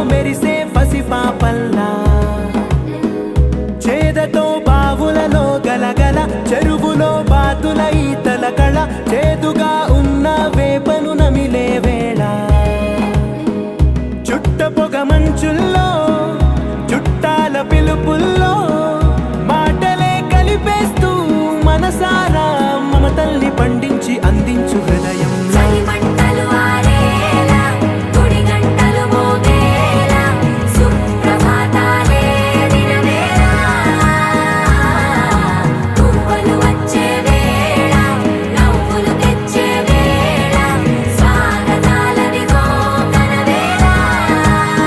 మెరిసే పసిపాపల్లా, చేదతో బావులలో గలగల, చెరువులో బాతుల ఈతల కళ, చేదుగా ఉన్న వేపను నమిలే వేళ, చుట్ట పొగ మంచుల్లో చుట్టాల పిలుపుల్లో మాటలే కలిపేస్తూ మనసారా మమతల్ని పండించి అందించు హృదయ